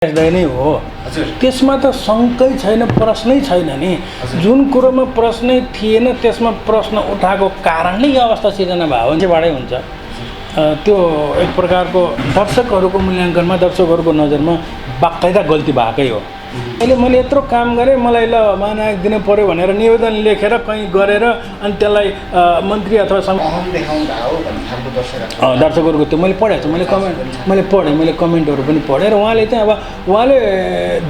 नै हो त्यसमा त शङ्कै छैन, प्रश्नै छैन नि। जुन कुरोमा प्रश्नै थिएन त्यसमा प्रश्न उठाएको कारणले यो अवस्था सिर्जना भयो भनेबाटै हुन्छ। त्यो एक प्रकारको दर्शकहरूको मूल्याङ्कनमा, दर्शकहरूको नजरमा बाकाइदा गल्ती भएकै हो। अहिले मैले यत्रो काम गरेँ, मलाई ल महानायक दिनु पर्यो भनेर निवेदन लेखेर कहीँ गरेर अनि त्यसलाई मन्त्री अथवा दर्शकहरूको त्यो मैले पढेको छु, मैले कमेन्टहरू पनि पढेँ र उहाँले चाहिँ अब उहाँले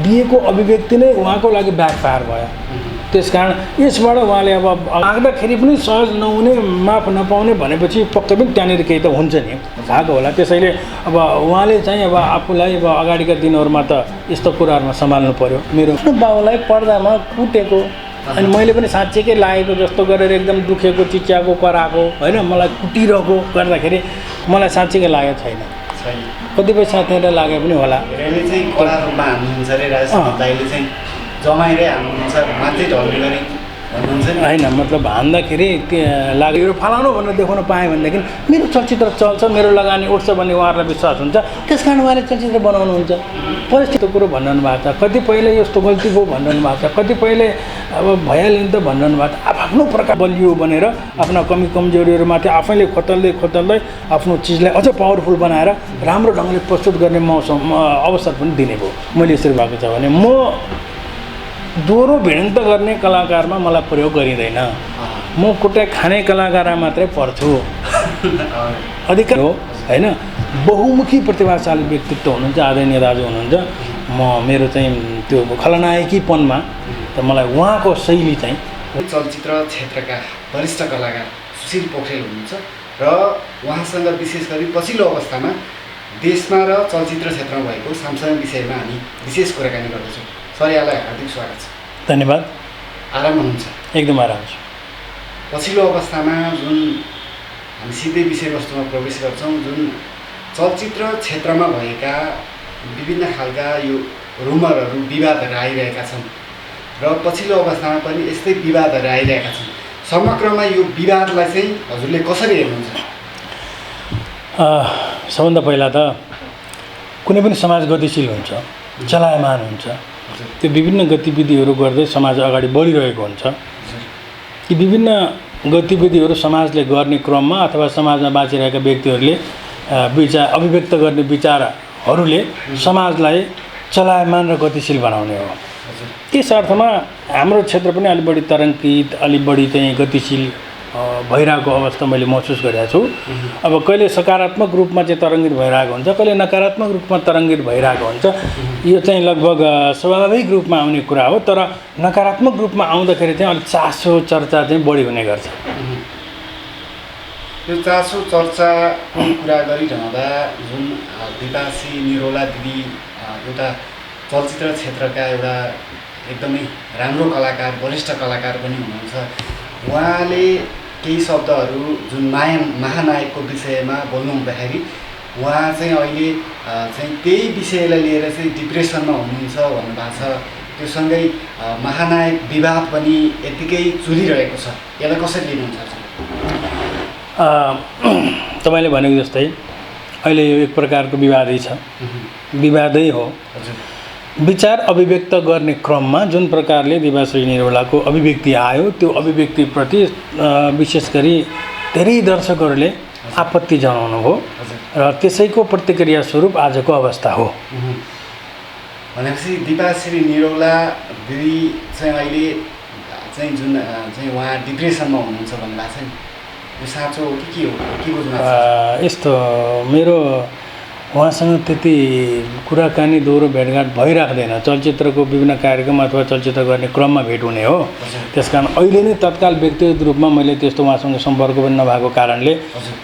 दिएको अभिव्यक्ति नै उहाँको लागि ब्याकफायर भयो। त्यसकारण यसबाट उहाँले अब आँक्दाखेरि पनि सहज नहुने, माफ नपाउने भनेपछि पक्कै पनि त्यहाँनिर केही त हुन्छ नि, भएको होला। त्यसैले अब उहाँले चाहिँ अब आफूलाई अब अगाडिका दिनहरूमा त यस्तो कुराहरूमा सम्हाल्नु पर्यो। मेरो बाउलाई पर्दामा कुटेको अनि मैले पनि साँच्चैकै लागेको जस्तो गरेर एकदम दुखेको, चिच्याएको, कराएको होइन, मलाई कुटिरहेको गर्दाखेरि मलाई साँच्चैकै लागेको छैन। कतिपय साथीहरूलाई लागे पनि होला। होइन मतलब हान्दाखेरि लाग्यो यो फलाउनु भनेर देखाउन पाएँ भनेदेखि मेरो चलचित्र चल्छ, मेरो लगानी उठ्छ भन्ने उहाँहरूलाई विश्वास हुन्छ। त्यस कारण उहाँले चलचित्र बनाउनुहुन्छ। परिस्थितिको कुरो भनिरहनु भएको छ, कतिपयले यस्तो गल्ती भयो भनिरहनु भएको छ, कतिपयले अब भइहाल्यो नि त भनिरहनु भएको छ। आफ्नो प्रकार बलियो भनेर आफ्ना कमी कमजोरीहरूमाथि आफैले खोतल्दै आफ्नो चिजलाई अझ पावरफुल बनाएर राम्रो ढङ्गले प्रस्तुत गर्ने अवसर पनि दिने भयो। मैले यसरी भएको छ भने म दोहोरो भिडन्त गर्ने कलाकारमा मलाई प्रयोग गरिँदैन। म कुटाइ खाने कलाकारमा मात्रै पर्छु। अधिकार हो होइन, बहुमुखी प्रतिभाशाली व्यक्तित्व हुनुहुन्छ, आदरणीय दाजु हुनुहुन्छ। मेरो चाहिँ त्यो खलनायकीपनमा त मलाई उहाँको शैली चाहिँ चलचित्र क्षेत्रका वरिष्ठ कलाकार सुशील पोखरेल हुनुहुन्छ र उहाँसँग विशेष गरी पछिल्लो अवस्थामा देशमा र चलचित्र क्षेत्रमा भएको सामसानो विषयमा हामी विशेष कुराकानी गर्दछौँ। सर, यहाँलाई हार्दिक स्वागत छ। धन्यवाद। आराम हुनुहुन्छ? एकदम आराम छु। पछिल्लो अवस्थामा जुन हामी सिधै विषयवस्तुमा प्रवेश गर्छौँ, जुन चलचित्र क्षेत्रमा भएका विभिन्न खालका यो रुमरहरू, विवादहरू आइरहेका छन् र पछिल्लो अवस्थामा पनि यस्तै विवादहरू आइरहेका छन्। समग्रमा यो विवादलाई चाहिँ हजुरले कसरी हेर्नुहुन्छ? सबभन्दा पहिला त कुनै पनि समाज गतिशील हुन्छ, चलायमान हुन्छ। त्यो विभिन्न गतिविधिहरू गर्दै समाज अगाडि बढिरहेको हुन्छ। यी विभिन्न गतिविधिहरू समाजले गर्ने क्रममा अथवा समाजमा बाँचिरहेका व्यक्तिहरूले अभिव्यक्त गर्ने विचारहरूले समाजलाई चलायमान र गतिशील बनाउने हो। त्यस अर्थमा हाम्रो क्षेत्र पनि अलिक बढी तरङ्गित, अलिक बढी चाहिँ गतिशील भइरहेको अवस्था मैले महसुस गरेको छु। अब कहिले सकारात्मक रूपमा चाहिँ तरङ्गित भइरहेको हुन्छ, कहिले नकारात्मक रूपमा तरङ्गित भइरहेको हुन्छ। यो चाहिँ लगभग स्वाभाविक रूपमा आउने कुरा हो। तर नकारात्मक रूपमा आउँदाखेरि चाहिँ अलिक चासो चर्चा चाहिँ बढी हुने गर्छ। यो चासो चर्चाको कुरा गरिरहँदा जुन दिपासी निरोला दिदी एउटा चलचित्र क्षेत्रका एउटा एकदमै राम्रो कलाकार, वरिष्ठ कलाकार पनि हुनुहुन्छ। उहाँले केही शब्दहरू जुन महानायकको विषयमा बोल्नु हुँदाखेरि उहाँ चाहिँ अहिले चाहिँ त्यही विषयलाई लिएर चाहिँ डिप्रेसनमा हुनुहुन्छ भन्नुभएको छ। त्यो सँगै महानायक विवाद पनि यत्तिकै चुलिरहेको छ। यसलाई कसरी लिनुहुन्छ? तपाईँले भनेको जस्तै अहिले यो एक प्रकारको विवादै छ, विवादै हो। विचार अभिव्यक्त गर्ने क्रममा जुन प्रकारले दिवाश्री निरौलाको अभिव्यक्ति आयो, त्यो अभिव्यक्तिप्रति विशेष गरी धेरै दर्शकहरूले आपत्ति जनाउनु हो र त्यसैको प्रतिक्रिया स्वरूप आजको अवस्था हो। भनेपछि दिपाश्री निरौला दिदी चाहिँ अहिले चाहिँ जुन चाहिँ उहाँ डिप्रेसनमा हुनुहुन्छ भन्नुभएको छ नि, यो साँचो हो कि के हो, के बुझ्नु? यस्तो मेरो उहाँसँग त्यति कुराकानी, दोहोरो भेटघाट भइराख्दैन। चलचित्रको विभिन्न कार्यक्रम अथवा चलचित्र गर्ने क्रममा भेट हुने हो। त्यसकारण अहिले नै तत्काल व्यक्तिगत रूपमा मैले त्यस्तो उहाँसँग सम्पर्क पनि नभएको कारणले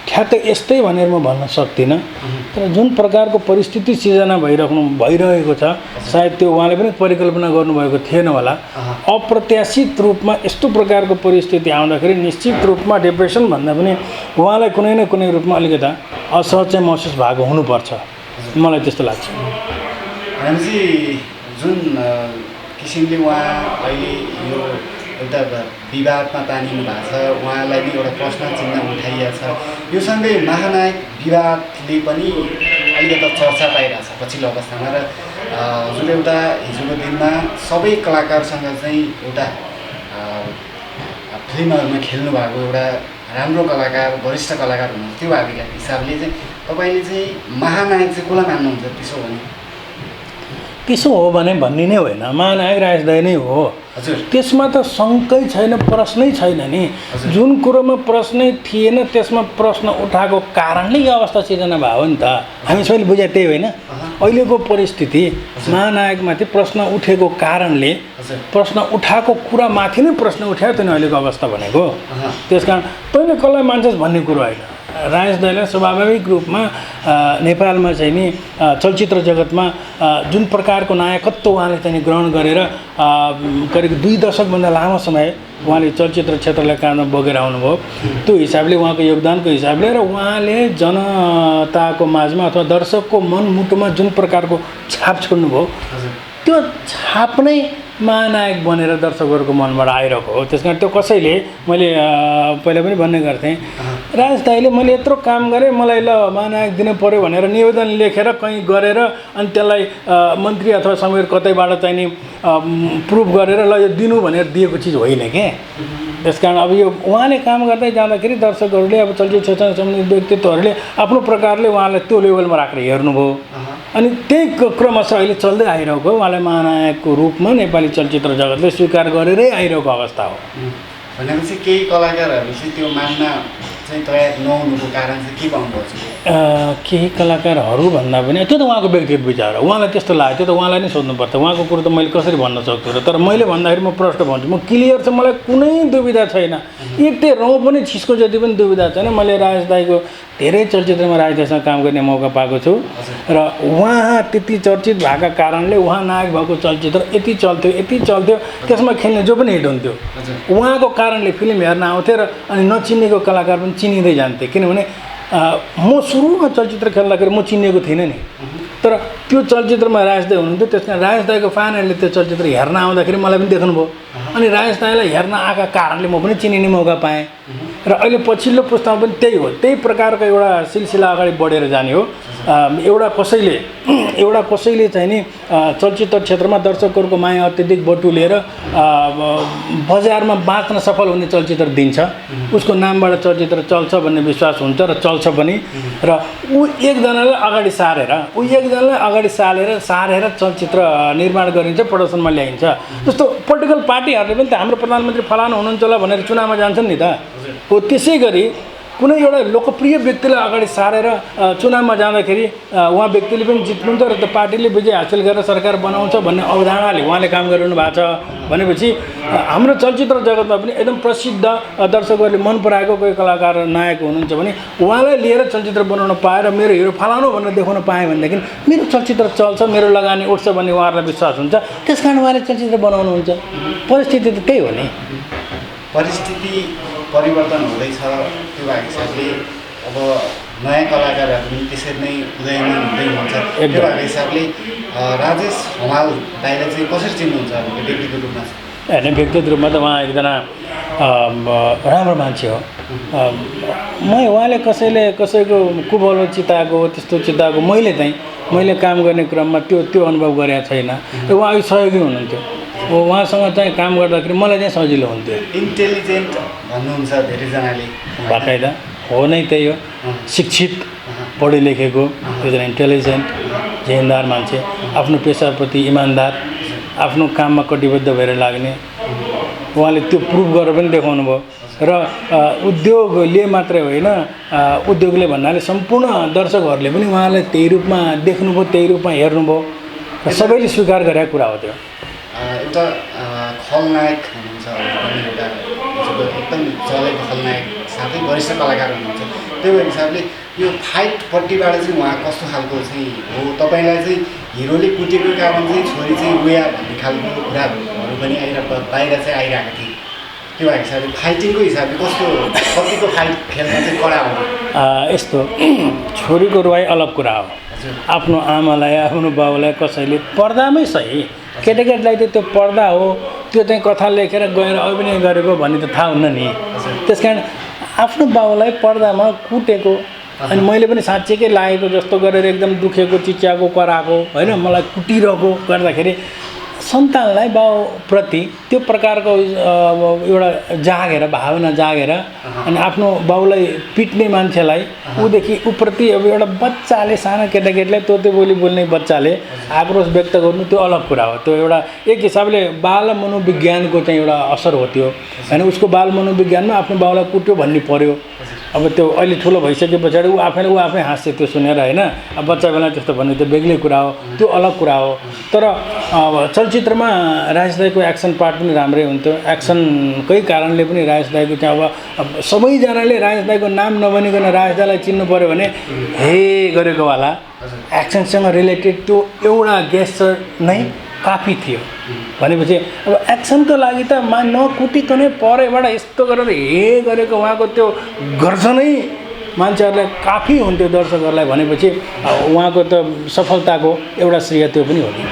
ठ्याक्क यस्तै भनेर म भन्न सक्दिनँ। तर जुन प्रकारको परिस्थिति सिर्जना भइरहेको छ, सायद त्यो उहाँले पनि परिकल्पना गर्नुभएको थिएन होला। अप्रत्याशित रूपमा यस्तो प्रकारको परिस्थिति आउँदाखेरि निश्चित रूपमा डिप्रेसन भन्दा पनि उहाँलाई कुनै न कुनै रूपमा अलिकता असहज चाहिँ महसुस भएको हुनुपर्छ, मलाई त्यस्तो लाग्छ। भनेपछि जुन किसिमले उहाँ अहिले यो एउटा विवादमा तानिनु भएको छ, उहाँलाई पनि एउटा प्रश्न चिन्ह उठाइएको छ। यो सँगै महानायक विवादले पनि अलिकति चर्चा पाइरहेछ पछिल्लो अवस्थामा र हजुर एउटा हिजोको दिनमा सबै कलाकारसँग चाहिँ एउटा फिल्महरूमा खेल्नु भएको एउटा राम्रो कलाकार वरिष्ठ कलाकार हुनुहुन्छ त्यो भएको हिसाबले चाहिँ तपाईँले चाहिँ महानायक चाहिँ कसलाई मान्नुहुन्छ त्यसो हो भने भन्ने नै होइन, महानायक राजेश दाइ नै हो। हजुर त्यसमा त शङ्कै छैन, प्रश्नै छैन नि। जुन कुरोमा प्रश्नै थिएन त्यसमा प्रश्न उठाएको कारणले यो अवस्था सिर्जना भयो नि त। हामी सबैले बुझे त्यही होइन। अहिलेको परिस्थिति महानायकमाथि प्रश्न उठेको कारणले प्रश्न उठाएको कुरामाथि नै प्रश्न उठायो त नि अहिलेको अवस्था भनेको। त्यस कारण तैँले कसलाई मान्छस् भन्ने कुरो होइन। राजेश दाइलाई स्वाभाविक रूपमा नेपालमा चाहिँ नि चलचित्र जगतमा जुन प्रकारको नायकत्व उहाँले चाहिँ ग्रहण गरेर करिब 2 दशकभन्दा लामो समय उहाँले चलचित्र क्षेत्रलाई काँधमा बोकेर आउनुभयो। त्यो हिसाबले उहाँको योगदानको हिसाबले र उहाँले जनताको माझमा अथवा दर्शकको मनमुटुमा जुन प्रकारको छाप छोड्नुभयो त्यो छाप नै महानायक बनेर दर्शकहरूको मनबाट आइरहेको हो। त्यस कारण त्यो कसैले मैले पहिला पनि भन्ने गर्थेँ, राजेश दाइले मैले यत्रो काम गरेँ मलाई ल महानायक दिनु पऱ्यो भनेर निवेदन लेखेर कहीँ गरेर अनि त्यसलाई मन्त्री अथवा समेत कतैबाट चाहिँ नि प्रुफ गरेर ल यो दिनु भनेर दिएको चिज होइन के। त्यस कारण अब यो उहाँले काम गर्दै जाँदाखेरि दर्शकहरूले अब चलचित्र क्षेत्रमा सम्बन्धित व्यक्तित्वहरूले आफ्नो प्रकारले उहाँलाई त्यो लेभलमा राखेर हेर्नुभयो। अनि त्यही क्रमशः अहिले चल्दै आइरहेको उहाँलाई महानायकको रूपमा नेपाली चलचित्र जगतले स्वीकार गरेरै आइरहेको अवस्था हो। भनेपछि केही कलाकारहरूले चाहिँ त्यो मान्न चाहिँ तयार नहुनुको कारण चाहिँ के पाउनुपर्छ? केही कलाकारहरू भन्दा पनि त्यो त उहाँको व्यक्तिगत विचार हो। उहाँलाई त्यस्तो लाग्यो त्यो त उहाँलाई नै सोध्नुपर्छ। उहाँको कुरो त मैले कसरी भन्न सक्छु र। तर मैले भन्दाखेरि म प्रश्न भन्छु, म क्लियर छ, मलाई कुनै दुविधा छैन, एक रौँ पनि छिस्को जति पनि दुविधा छैन। मैले राजेश दाइको धेरै चलचित्रमा राजेश दाइसँग काम गर्ने मौका पाएको छु र उहाँ त्यति चर्चित भएका कारणले उहाँ नायक भएको चलचित्र यति चल्थ्यो त्यसमा खेल्ने जो पनि हिट हुन्थ्यो। उहाँको कारणले फिल्म हेर्न आउँथे र अनि नचिनेको कलाकार पनि चिनिँदै जान्थे। किनभने म सुरुमा चलचित्र खेल्दाखेरि म चिनिएको थिइनँ नि, तर त्यो चलचित्रमा राजेश दाइ हुनुहुन्थ्यो। त्यस कारण राजेश दाइको फ्यानहरूले त्यो चलचित्र हेर्न आउँदाखेरि मलाई पनि देख्नुभयो। अनि राजेश दाइलाई हेर्न आएका कारणले म पनि चिनिने मौका पाएँ र अहिले पछिल्लो पुस्तामा पनि त्यही हो। त्यही प्रकारको एउटा सिलसिला अगाडि बढेर जाने हो। एउटा कसैले चाहिँ नि चलचित्र क्षेत्रमा दर्शकहरूको माया अत्यधिक बटुलेर बजारमा बाँच्न सफल हुने चलचित्र दिन्छ, उसको नामबाट चलचित्र चल्छ भन्ने विश्वास हुन्छ र चल्छ पनि। र ऊ एकजनालाई अगाडि सारेर चलचित्र निर्माण गरिन्छ, प्रदर्शनमा ल्याइन्छ। जस्तो पोलिटिकल पार्टीहरूले पनि त हाम्रो प्रधानमन्त्री फलानु हुनुहुन्छ होला भनेर चुनावमा जान्छन् नि त। हो त्यसै गरी कुनै एउटा लोकप्रिय व्यक्तिलाई अगाडि सारेर चुनावमा जाँदाखेरि उहाँ व्यक्तिले पनि जित्नुहुन्छ र त्यो पार्टीले विजय हासिल गरेर सरकार बनाउँछ भन्ने अवधारणाले उहाँले काम गरिरहनु भएको छ। भनेपछि हाम्रो चलचित्र जगतमा पनि एकदम प्रसिद्ध दर्शकहरूले मन पराएको कोही कलाकार नायक हुनुहुन्छ भने उहाँलाई लिएर चलचित्र बनाउन पाएर मेरो हिरो फलानु भनेर देखाउन पाएँ भनेदेखि मेरो चलचित्र चल्छ, मेरो लगानी उठ्छ भन्ने उहाँहरूलाई विश्वास हुन्छ। त्यस कारण उहाँले चलचित्र बनाउनुहुन्छ। परिस्थिति त त्यही हो नि। परिस्थिति परिवर्तन हुँदैछ, त्यो भएको हिसाबले अब नयाँ कलाकारहरू पनि त्यसरी नै उदयमान हुँदै हुन्छ। त्यो भएको हिसाबले राजेश हमाल दाइले चाहिँ कसरी चिन्नुहुन्छ व्यक्तिगत रूपमा? होइन, व्यक्तिगत रूपमा त उहाँ एकजना राम्रो मान्छे हो। उहाँले कसैको कुबलो चिताएको त्यस्तो चिताएको मैले काम गर्ने क्रममा त्यो अनुभव गरेको छैन। र उहाँ अलिक सहयोगी हुनुहुन्थ्यो। उहाँसँग चाहिँ काम गर्दाखेरि मलाई चाहिँ सजिलो हुन्थ्यो। इन्टेलिजेन्ट भन्नुहुन्छ धेरैजनाले, बाकाइदा हो नै त्यही हो। शिक्षित, पढे लेखेको, एकजना इन्टेलिजेन्ट जिम्मेदार मान्छे, आफ्नो पेसाप्रति इमान्दार, आफ्नो काममा कटिबद्ध भएर लाग्ने। उहाँले त्यो प्रुफ गरेर पनि देखाउनु भयो। र उद्योगले मात्रै होइन, उद्योगले भन्नाले सम्पूर्ण दर्शकहरूले पनि उहाँलाई त्यही रूपमा देख्नुभयो, त्यही रूपमा हेर्नुभयो र सबैले स्वीकार गरेको कुरा हो त्यो। एउटा खलनायक हुनुहुन्छ, एउटा एकदम चलेको खलनायक साथै वरिष्ठ कलाकार हुनुहुन्छ। त्यो हिसाबले यो फाइटपट्टिबाट चाहिँ उहाँ कस्तो खालको चाहिँ हो? तपाईँलाई चाहिँ हिरोले कुटेको कारण चाहिँ छोरी चाहिँ गया भन्ने खालको कुराहरू पनि बाहिर चाहिँ आइरहेको थिए। त्यो भएको हिसाबले फाइटिङको हिसाबले कतिको फाइट खेल्न चाहिँ कडा हो? यस्तो छोरीको रुवाई अलग कुरा हो। आफ्नो आमालाई, आफ्नो बाउलाई कसैले पर्दामै सही, केटाकेटीलाई त त्यो पर्दा हो, त्यो चाहिँ कथा लेखेर गएर अभिनय गरेको भन्ने त थाहा हुन्न नि। त्यस कारण आफ्नो बाउलाई पर्दामा कुटेको, अनि मैले पनि साँच्चैकै लागेको जस्तो गरेर एकदम दुखेको चिच्याएको कराएको होइन मलाई कुटिरहेको गर्दाखेरि सन्तानलाई बाउप्रति त्यो प्रकारको एउटा जागेर भावना जागेर अनि आफ्नो बाउलाई पिट्ने मान्छेलाई ऊदेखि ऊप्रति अब एउटा बच्चाले सानो केटाकेटीलाई तोते बोली बोल्ने बच्चाले आक्रोश व्यक्त गर्नु त्यो अलग कुरा हो। त्यो एउटा एक हिसाबले बाल मनोविज्ञानको चाहिँ एउटा असर हो त्यो होइन। उसको बाल मनोविज्ञानमा आफ्नो बाउलाई कुट्यो भन्ने पर्यो। अब त्यो अहिले ठुलो भइसके पछाडि ऊ आफै हाँस्यो त्यो सुनेर होइन। अब बच्चा बेला त्यस्तो भन्ने त्यो बेग्लै कुरा हो, त्यो अलग कुरा हो। तर अब चलचित्रमा राजेश दाईको एक्सन पार्ट पनि राम्रै हुन्थ्यो। एक्सनकै कारणले पनि राजेश दाईको चाहिँ अब सबैजनाले राजेश दाईको नाम नभनिकन राजेश दाईलाई चिन्नु पऱ्यो भने हे गरेको वाला एक्सनसँग रिलेटेड त्यो एउटा गेस्चर नै काफी थियो। भनेपछि अब एक्सनको लागि त नकुटिकनै परैबाट यस्तो गरेर हे गरेको उहाँको त्यो गर्जनै मान्छेहरूलाई काफी हुन्थ्यो दर्शकहरूलाई। भनेपछि उहाँको त सफलताको एउटा श्रेय त्यो पनि हो नि।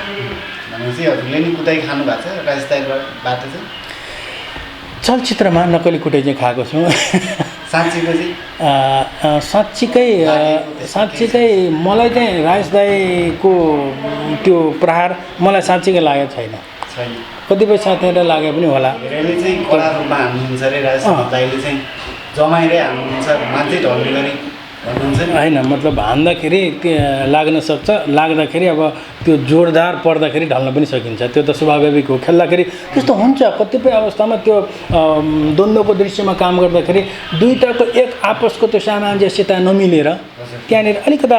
भनेपछि हजुरले नि कुटाइ खानु भएको छ राजेश दाईबाट चाहिँ? चलचित्रमा नक्कली कुटाइ चाहिँ खाएको छु। साँच्चीकै मलाई चाहिँ राजेश दाईको त्यो प्रहार मलाई साँच्चीकै लागेको छैन। कतिपय साथीहरूलाई लागे पनि होला। धेरै चाहिँ कला रूपमा हान्नुहुन्छ अरे राजेश दाईले चाहिँ जमाइरै हान्नुहुन्छ मान्छे ढल्ने गरी भन्नुहुन्छ नि होइन। मतलब हान्दाखेरि लाग्न सक्छ, लाग्दाखेरि अब त्यो जोरदार पर्दाखेरि ढल्न पनि सकिन्छ। त्यो त स्वाभाविक हो। खेल्दाखेरि त्यस्तो हुन्छ। कतिपय अवस्थामा त्यो द्वन्द्वको दृश्यमा काम गर्दाखेरि दुईटाको एक आपसको त्यो सामञ्जस्यता नमिलेर त्यहाँनिर अलिकता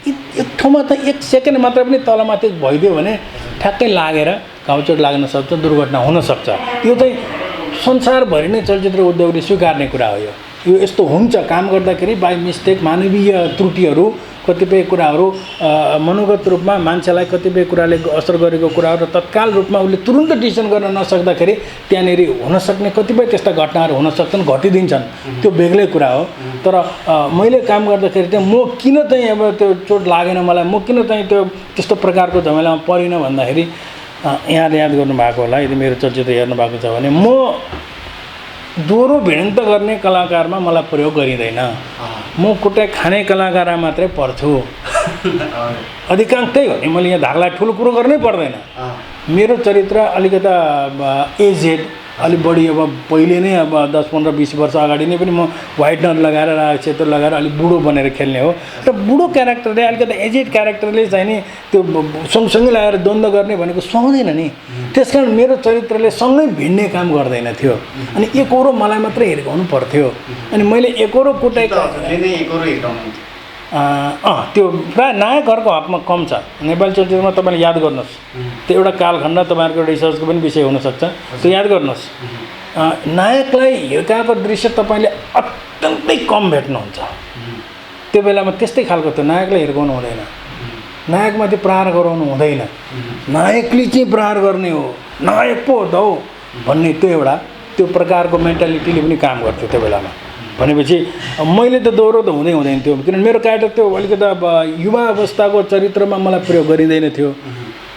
एक ठाउँमा त एक सेकेन्ड मात्र पनि तलमाथि भइदियो भने ठ्याक्कै लागेर घाउचोट लाग्न सक्छ, दुर्घटना हुनसक्छ। यो चाहिँ संसारभरि नै चलचित्र उद्योगले स्वीकार्ने कुरा हो। यो यस्तो हुन्छ काम गर्दाखेरि बाई मिस्टेक मानवीय त्रुटिहरू कतिपय कुराहरू मनोगत रूपमा मान्छेलाई कतिपय कुराले असर गरेको कुराहरू तत्काल रूपमा उसले तुरुन्त डिसिसन गर्न नसक्दाखेरि त्यहाँनिर हुनसक्ने कतिपय त्यस्ता घटनाहरू हुनसक्छन्, घटिदिन्छन्। त्यो बेग्लै कुरा हो। तर मैले काम गर्दाखेरि चाहिँ म किन चाहिँ अब त्यो चोट लागेन मलाई, म किन चाहिँ त्यो त्यस्तो प्रकारको झमेलामा परिनँ भन्दाखेरि यहाँले याद गर्नुभएको होला यदि मेरो चलचित्र हेर्नु भएको छ भने म दोहोरो भिडन्त गर्ने कलाकारमा मलाई प्रयोग गरिँदैन। म कुटाइ खाने कलाकारमा मात्रै पर्छु। अधिकांश त्यही हो नि। मैले यहाँ धारलाई ठुलो कुरो गर्नै पर्दैन। मेरो चरित्र अलिकता एजेड अलि बढी अब पहिले नै अब 10, 15, 20 वर्ष अगाडि नै पनि म व्हाइटनर लगाएर क्षेत्र लगाएर अलिक बुढो बनेर खेल्ने हो। र बुढो क्यारेक्टरले अलिकता एजेड क्यारेक्टरले चाहिँ नि त्यो सँगसँगै लगाएर द्वन्द्व गर्ने भनेको सुहाउँदैन नि। त्यस कारण मेरो चरित्रले सँगै भिड्ने काम गर्दैन थियो। अनि एकहोरो मलाई मात्रै हिर्काउनु पर्थ्यो। अनि मैले एकहोरो कुटाइ त्यो प्रायः नायकहरूको हकमा कम छ। नेपाली चलचित्रमा तपाईँले याद गर्नुहोस्, त्यो एउटा कालखण्ड तपाईँहरूको रिसर्चको पनि विषय हुनसक्छ। त्यो याद गर्नुहोस्, नायकलाई हिर्काएको दृश्य तपाईँले अत्यन्तै कम भेट्नुहुन्छ। त्यो बेलामा त्यस्तै खालको त्यो नायकलाई हिर्काउनु हुँदैन, नायकमाथि प्रहार गराउनु हुँदैन, नायकले चाहिँ प्रहार गर्ने हो, नायक पो हो त हौ भन्ने त्यो प्रकारको मेन्टालिटीले पनि काम गर्थ्यो त्यो बेलामा। भनेपछि मैले त दोहोरो त हुँदैन थियो किनभने मेरो क्यारेक्टर त्यो अलिकता युवा अवस्थाको चरित्रमा मलाई प्रयोग गरिँदैन थियो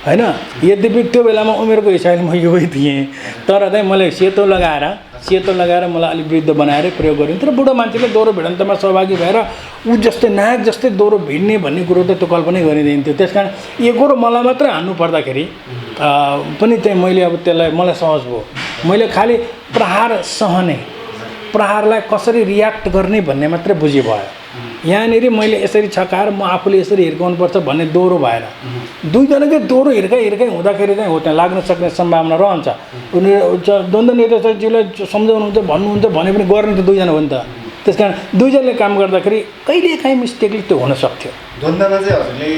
होइन। यद्यपि त्यो बेलामा उमेरको हिसाबले म युवै थिएँ, तर चाहिँ मैले सेतो लगाएर मलाई अलिक वृद्ध बनाएर प्रयोग गरिन्थ्यो। तर बुढो मान्छेले दोहोरो भिडन्तमा सहभागी भएर ऊ जस्तै नायक जस्तै दोहोरो भिड्ने भन्ने कुरो त त्यो कल्पनै गरिँदैन थियो। त्यस कारण एकहोरो मलाई मात्रै हान्नु पर्दाखेरि पनि चाहिँ मैले अब त्यसलाई मलाई सहज भयो। मैले खालि प्रहार सहने, प्रहारलाई कसरी रियाक्ट गर्ने भन्ने मात्रै बुझि भयो। यहाँनिर मैले यसरी छकाएर म आफूले यसरी हिर्काउनुपर्छ भन्ने दोहोरो भएन। दुईजनाकै दोहोरो हिर्काइ हुँदाखेरि चाहिँ हो त्यहाँ लाग्न सक्ने सम्भावना रहन्छ। उनीहरू द्वन्द्व निर्देशकज्यूलाई सम्झाउनुहुन्छ भन्नुहुन्छ भने पनि गर्ने त दुईजना हो नि त। त्यस कारण दुईजनाले काम गर्दाखेरि कहिलेकाहीँ मिस्टेकले त्यो हुनसक्थ्यो। द्वन्द्वमा चाहिँ हजुरले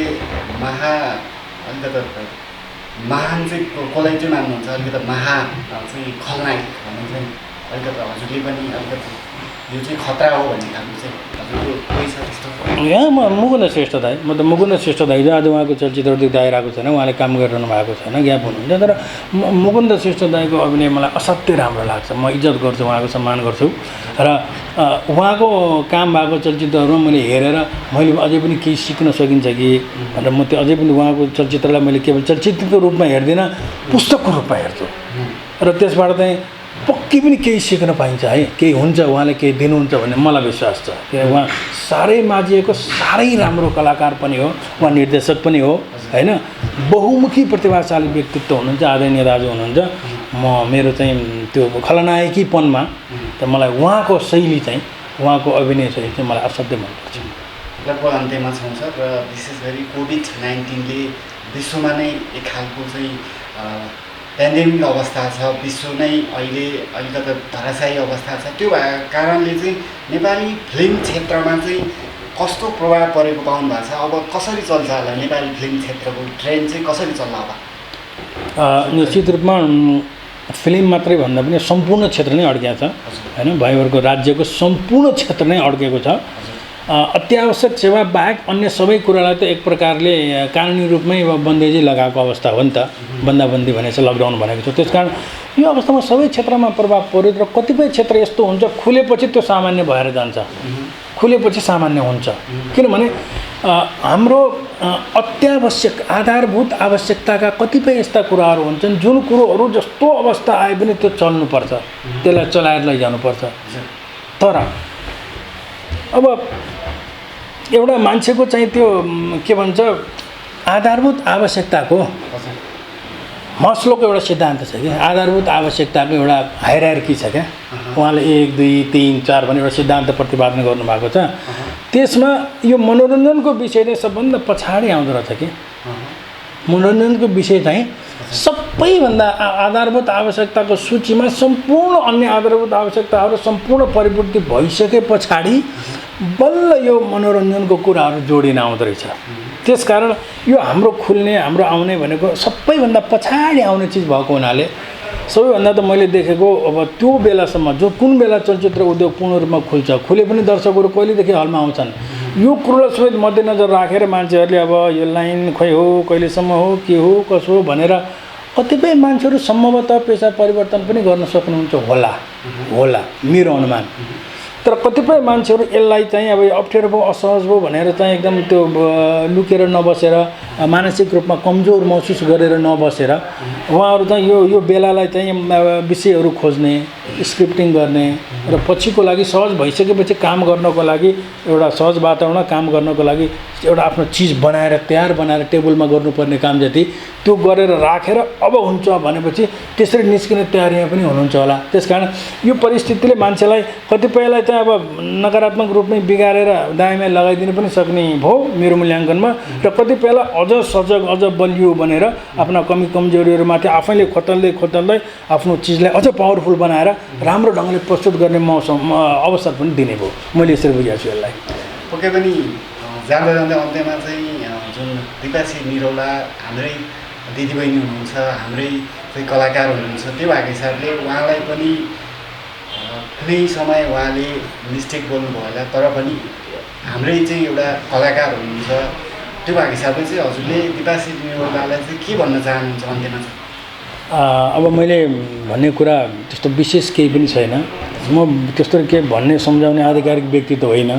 अलिकता महान चाहिँ कसलाई चाहिँ मान्नुहुन्छ? अलिकता चाहिँ खलनायक भन्ने चाहिँ अलिकता हजुरले पनि अलिकति यो चाहिँ खतरा हो भन्ने खालको चाहिँ हजुरको कोही छ त्यस्तो? यहाँ म मुकुन्द श्रेष्ठ दाई, म त मुकुन्द श्रेष्ठ दाई जो आज उहाँको चलचित्र देखाइरहेको छैन, उहाँले काम गरिरहनु भएको छैन, ज्ञाप हुनुहुन्छ। तर मुकुन्द श्रेष्ठ दाईको अभिनय मलाई असाध्यै राम्रो लाग्छ। म इज्जत गर्छु, उहाँको सम्मान गर्छु र उहाँको काम भएको चलचित्रहरूमा मैले हेरेर मैले अझै पनि केही सिक्न सकिन्छ कि भनेर म त्यो अझै पनि उहाँको चलचित्रलाई मैले केवल चलचित्रको रूपमा हेर्दिनँ, पुस्तकको रूपमा हेर्छु। र त्यसबाट चाहिँ पक्कै पनि केही सिक्न पाइन्छ है, केही हुन्छ, उहाँले केही दिनुहुन्छ भन्ने मलाई विश्वास छ। किनभने उहाँ साह्रै माझिएको साह्रै राम्रो कलाकार पनि हो, उहाँ निर्देशक पनि हो होइन, बहुमुखी प्रतिभाशाली व्यक्तित्व हुनुहुन्छ, आदरणीय दाजु हुनुहुन्छ। मेरो चाहिँ त्यो खलनायकीपनमा त मलाई उहाँको शैली चाहिँ, उहाँको अभिनय शैली चाहिँ मलाई असाध्यै मनपर्छ। लगभग अन्त्यमा छौँ सर, र विशेष गरी कोभिड-19ले विश्वमा नै एक खालको चाहिँ पेन्डेमिक अवस्था छ, विश्व नै अहिले अलिकति धराशायी अवस्था छ। त्यो भएको कारणले चाहिँ नेपाली फिल्म क्षेत्रमा चाहिँ कस्तो प्रभाव परेको पाउनु भएको छ? अब कसरी चल्छ होला नेपाली फिल्म क्षेत्रको ट्रेन्ड चाहिँ कसरी चल्ला होला? निश्चित रूपमा फिल्म मात्रै भन्दा पनि सम्पूर्ण क्षेत्र नै अड्किएको छ होइन, भाइहरूको राज्यको सम्पूर्ण क्षेत्र नै अड्केको छ। अत्यावश्यक सेवा बाहेक अन्य सबै कुरालाई त एक प्रकारले कानुनी रूपमै बन्देजी लगाएको अवस्था हो नि त, बन्दाबन्दी भनेको छ, लकडाउन भनेको छ। त्यसकारण यो अवस्थामा सबै क्षेत्रमा प्रभाव पर्यो, र कतिपय क्षेत्र यस्तो हुन्छ खुलेपछि त्यो सामान्य भएर जान्छ, खुलेपछि सामान्य हुन्छ। किनभने हाम्रो अत्यावश्यक आधारभूत आवश्यकताका कतिपय यस्ता कुराहरू हुन्छन् जुन कुरोहरू जस्तो अवस्था आए पनि त्यो चल्नुपर्छ, त्यसलाई चलाएर लैजानुपर्छ। तर अब एउटा मान्छेको चाहिँ त्यो के भन्छ आधारभूत आवश्यकताको मस्लोको एउटा सिद्धान्त छ कि आधारभूत आवश्यकताको एउटा हायरार्की छ क्या, उहाँले 1 2 3 4 भन्ने एउटा सिद्धान्त प्रतिपादन गर्नुभएको छ। त्यसमा यो मनोरञ्जनको विषय चाहिँ सबभन्दा पछाडि आउँदो रहेछ कि मनोरञ्जनको विषय चाहिँ सबैभन्दा आधारभूत आवश्यकताको सूचीमा सम्पूर्ण अन्य आधारभूत आवश्यकताहरू सम्पूर्ण परिपूर्ति भइसके पछाडि बल्ल यो मनोरञ्जनको कुराहरू जोडिन आउँदो रहेछ। त्यसकारण यो हाम्रो खुल्ने हाम्रो आउने भनेको सबैभन्दा पछाडि आउने चिज भएको हुनाले सबैभन्दा त मैले देखेको अब त्यो बेलासम्म जो कुन बेला चलचित्र उद्योग पूर्ण रूपमा खुल्छ, खुले पनि दर्शकहरू कहिलेदेखि हलमा आउँछन्, यो कुरोलाई समेत मध्यनजर राखेर मान्छेहरूले अब यो लाइन खोइ हो कहिलेसम्म हो के हो कसो हो भनेर कतिपय मान्छेहरू सम्भवतः पेसा परिवर्तन पनि गर्न सक्नुहुन्छ होला मेरो अनुमान। तर कतिपय मान्छेहरू यसलाई चाहिँ अब अप्ठ्यारो भयो असहज भयो भनेर चाहिँ एकदम त्यो लुकेर नबसेर मानसिक रूपमा कमजोर महसुस गरेर नबसेर उहाँहरू चाहिँ यो बेलालाई चाहिँ विषयहरू खोज्ने, स्क्रिप्टिङ गर्ने र पछिको लागि सहज भइसकेपछि काम गर्नको लागि एउटा सहज वातावरण काम गर्नको लागि एउटा आफ्नो चिज बनाएर तयार बनाएर टेबलमा गर्नुपर्ने काम जति त्यो गरेर राखेर अब हुन्छ भनेपछि त्यसरी निस्किने तयारीमा पनि हुनुहुन्छ होला। त्यसकारण यो परिस्थितिले मान्छेलाई कतिपयलाई चाहिँ अब नकारात्मक रूपमै बिगारेर दायाँमा लगाइदिनु पनि सक्ने भयो मेरो मूल्याङ्कनमा, र कतिपयलाई अझ सजग अझ बलियो भनेर आफ्ना कमी कमजोरीहरूमाथि आफैले खोतल्दै आफ्नो चिजलाई अझ पावरफुल बनाएर राम्रो ढङ्गले प्रस्तुत गर्ने अवसर पनि दिने भयो। मैले यसरी बुझाएको छु यसलाई। पक्कै पनि जाँदा जाँदै अन्त्यमा चाहिँ जुन दिपासी निरौला हाम्रै दिदीबहिनी हुनुहुन्छ, हाम्रै चाहिँ कलाकार हुनुहुन्छ, त्यो भएको हिसाबले उहाँलाई पनि कुनै समय उहाँले मिस्टेक बोल्नुभयो होला, तर पनि हाम्रै चाहिँ एउटा कलाकार हुनुहुन्छ, त्यो भएको हिसाबले चाहिँ हजुरले दिपासी निरौलालाई चाहिँ के भन्न चाहनुहुन्छ अन्त्यमा? अब मैले भन्ने कुरा त्यस्तो विशेष केही पनि छैन, म त्यस्तो के भन्ने सम्झाउने आधिकारिक व्यक्ति त होइन,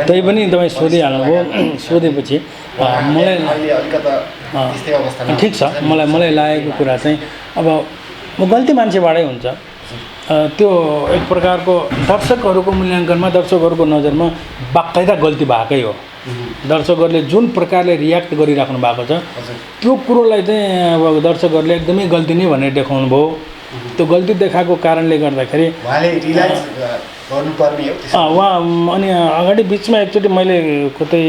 तै पनि तपाईँ सोधिहाल्नुभयो। सोधेपछि मलाई ठिक छ, मलाई लागेको कुरा चाहिँ अब म गल्ती मान्छेबाटै हुन्छ, त्यो एक प्रकारको दर्शकहरूको मूल्याङ्कनमा दर्शकहरूको नजरमा बाकाइदा गल्ती भएकै हो। दर्शकहरूले जुन प्रकारले रियाक्ट गरिराख्नु भएको छ त्यो कुरोलाई चाहिँ अब दर्शकहरूले एकदमै गल्ती नै भनेर देखाउनु भयो। त्यो गल्ती देखाएको कारणले गर्दाखेरि उहाँ अनि अगाडि बिचमा एकचोटि मैले कतै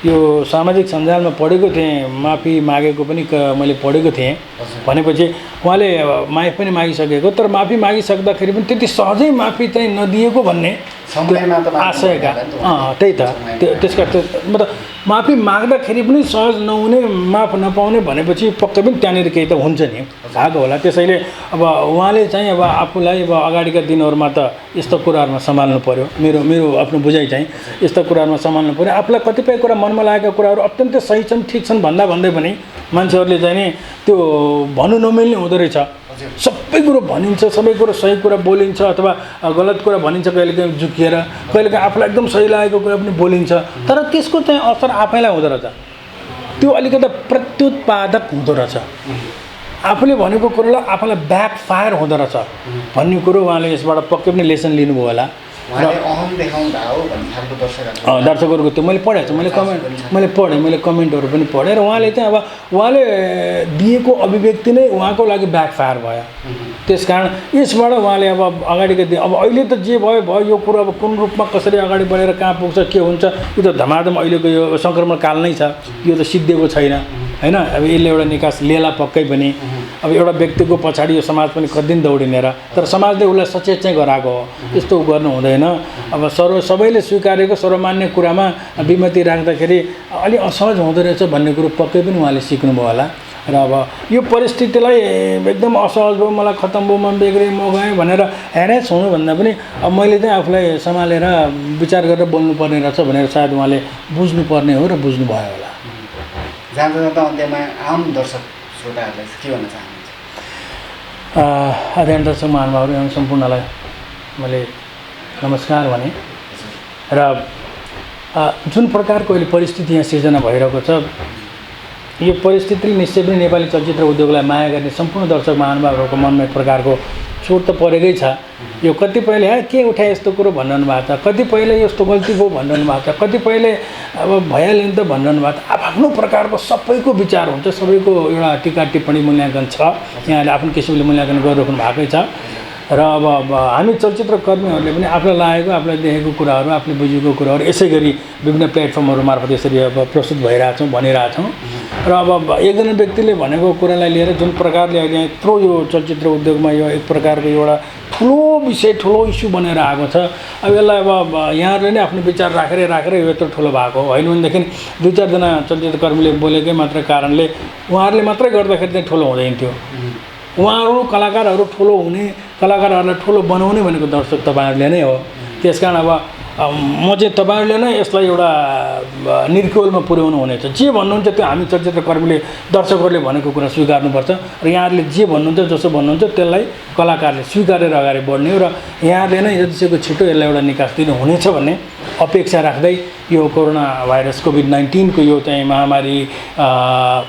यो सामाजिक सञ्जालमा पढेको थिएँ, माफी मागेको पनि मैले पढेको थिएँ। भनेपछि उहाँले माफी पनि मागिसकेको, तर माफी मागिसक्दाखेरि पनि त्यति सहजै माफी चाहिँ नदिएको भन्ने आशयका त्यही त त्यसका मतलब माफी माग्दाखेरि पनि सहज नहुने, माफ नपाउने भनेपछि पक्कै पनि त्यहाँनिर केही त हुन्छ नि भएको होला। त्यसैले अब उहाँले चाहिँ अब आफूलाई अब अगाडिका दिनहरूमा त यस्तो कुराहरूमा सम्हाल्नु पर्यो। मेरो आफ्नो बुझाइ चाहिँ यस्ता कुराहरूमा सम्हाल्नु पर्यो। आफूलाई कतिपय कुरा मनमा लागेका कुराहरू अत्यन्तै सही छन् ठिक छन् भन्दै पनि मान्छेहरूले चाहिँ नि त्यो भन्नु नमिल्ने हुँदो रहेछ। सबै कुरो भनिन्छ, सबै कुरो सही कुरा बोलिन्छ अथवा गलत कुरा भनिन्छ, कहिलेकाहीँ झुकिएर, कहिलेकाहीँ आफूलाई एकदम सही लागेको कुरा पनि बोलिन्छ, तर त्यसको चाहिँ असर आफैलाई हुँदो रहेछ। त्यो अलिकति प्रत्युत्पादक हुँदो रहेछ। आफूले भनेको कुरोलाई आफूलाई ब्याक फायर हुँदो रहेछ भन्ने कुरो उहाँले यसबाट पक्कै पनि लेसन लिनुभयो होला। उहाँले अहम देखाउँदा हो भन्ने खालको दर्शकहरू दर्शकहरूको त्यो मैले पढेको छु, मैले कमेन्टहरू पनि पढेँ र उहाँले चाहिँ अब उहाँले दिएको अभिव्यक्ति नै उहाँको लागि ब्याकफायर भयो। त्यसकारण यसबाट उहाँले अब अगाडिको दिन अब अहिले त जे भयो भयो, यो कुरो अब कुन रूपमा कसरी अगाडि बढेर कहाँ पुग्छ के हुन्छ यो त धमाधम अहिलेको यो सङ्क्रमण काल नै छ, यो त सिद्धिएको छैन होइन। अब यसले एउटा निकास लिएला पक्कै पनि। अब एउटा व्यक्तिको पछाडि यो समाज पनि कति दिन दौडिने र, तर समाजले उसलाई सचेत चाहिँ गराएको हो, यस्तो गर्नु हुँदैन। अब सबैले स्वीकारेको सर्वमान्य कुरामा विमति राख्दाखेरि अलि असहज हुँदो रहेछ भन्ने कुरो पक्कै पनि उहाँले सिक्नुभयो होला। र अब यो परिस्थितिलाई एकदम असहज भयो, मलाई खत्तम भयो, म बेग्रेँ, म गएँ भनेर हेरेस हुनुभन्दा पनि अब मैले चाहिँ आफूलाई सम्हालेर विचार गरेर बोल्नुपर्ने रहेछ भनेर सायद उहाँले बुझ्नुपर्ने हो र बुझ्नुभयो होला। जाँदा जाँदा अन्त्यमा आम दर्शक श्रोताहरूलाई के भन्न चाहनुहुन्छ? आदरणीय दर्शक महानुभावहरू एवं सम्पूर्णलाई मैले नमस्कार भने र जुन प्रकारको अहिले परिस्थिति यहाँ सिर्जना भइरहेको छ, यो परिस्थितिले निश्चय पनि नेपाली चलचित्र उद्योगलाई माया गर्ने सम्पूर्ण दर्शक महानुभावहरूको मनमा एक प्रकारको चोट त परेकै छ। यो कतिपयले के उठाए यस्तो कुरो भनिरहनु भएको छ, कतिपयले यस्तो गल्ती भयो भनिरहनु भएको छ, कतिपयले अब भइहाल्यो नि त भनिरहनु भएको छ। आफ्नो प्रकारको सबैको विचार हुन्छ, सबैको एउटा टिका टिप्पणी मूल्याङ्कन छ, यहाँले आफ्नो किसिमले मूल्याङ्कन गरिराख्नु भएकै छ। र अब हामी चलचित्र कर्मीहरूले पनि आफूलाई लागेको, आफूलाई देखेको कुराहरू, आफूले बुझेको कुराहरू यसै गरी विभिन्न प्लेटफर्महरू मार्फत यसरी अब प्रस्तुत भइरहेछौँ, भनिरहेछौँ। र अब एकजना व्यक्तिले भनेको कुरालाई लिएर जुन प्रकारले अहिले यत्रो यो चलचित्र उद्योगमा यो एक प्रकारको एउटा ठुलो विषय, ठुलो इस्यु बनेर आएको छ। अब यसलाई अब यहाँहरूले नै आफ्नो विचार राखेर यो यत्रो ठुलो भएको हो, होइन भनेदेखि 2-4 जना चलचित्र कर्मीले बोलेकै मात्र कारणले उहाँहरूले मात्रै गर्दाखेरि चाहिँ ठुलो हुँदैन थियो। उहाँहरू कलाकारहरू ठुलो हुने, कलाकारहरूलाई ठुलो बनाउने भनेको दर्शक तपाईँहरूले नै हो। त्यसकारण अब म चाहिँ तपाईँहरूले नै यसलाई एउटा निर्कोलमा पुर्याउनु हुनेछ। जे भन्नुहुन्छ त्यो हामी चलचित्र कर्मीले, दर्शकहरूले भनेको कुरा स्वीकार्नुपर्छ र यहाँहरूले जे भन्नुहुन्छ, जसो भन्नुहुन्छ त्यसलाई कलाकारले स्वीकारेर अगाडि बढ्ने हो र यहाँहरूले नै जतिसक्दो छिटो यसलाई एउटा निकास दिनु हुनेछ भन्ने अपेक्षा राख्दै यो कोरोना भाइरस कोभिड-19 को यो चाहिँ महामारी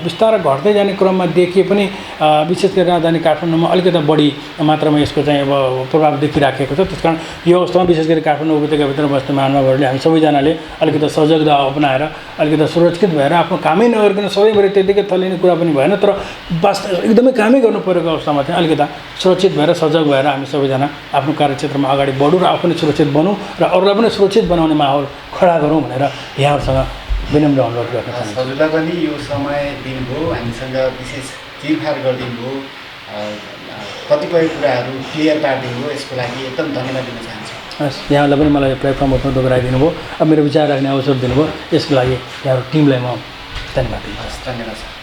बिस्तारै घट्दै जाने क्रममा देखिए पनि विशेष गरी राजधानी काठमाडौँमा अलिकति बढी मात्रामा यसको चाहिँ अब प्रभाव देखिराखेको छ। त्यसकारण यो अवस्थामा विशेष गरी काठमाडौँ उपत्यकाभित्र बस्ने महानुभावहरूले हामी सबैजनाले अलिकति सजगता अपनाएर अलिकति सुरक्षित भएर आफ्नो कामै नगरिकन सबैभरि त्यतिकै थलिने कुरा पनि भएन, तर वास्तव एकदमै कामै गर्नु परेको अवस्थामा चाहिँ अलिकति सुरक्षित भएर सजग भएर हामी सबैजना आफ्नो कार्यक्षेत्रमा अगाडि बढौँ र आफू पनि सुरक्षित बनौँ र अरूलाई पनि सुरक्षित बनाउने माहौल खडा गरौँ भनेर यहाँहरूसँग विनम्र अनुरोध गर्न चाहन्छु। हजुरलाई पनि यो समय दिनुभयो, हामीसँग विशेष चिरफार गरिदिनुभयो, कतिपय कुराहरू क्लियर पारिदिनुभयो, यसको लागि एकदम धन्यवाद दिन चाहन्छु। हस्, यहाँलाई पनि मलाई प्लेटफर्म उपलब्ध गराइदिनु भयो, अब मेरो विचार राख्ने अवसर दिनुभयो, यसको लागि यहाँहरू टिमलाई म धन्यवाद दिन्छु। धन्यवाद सर।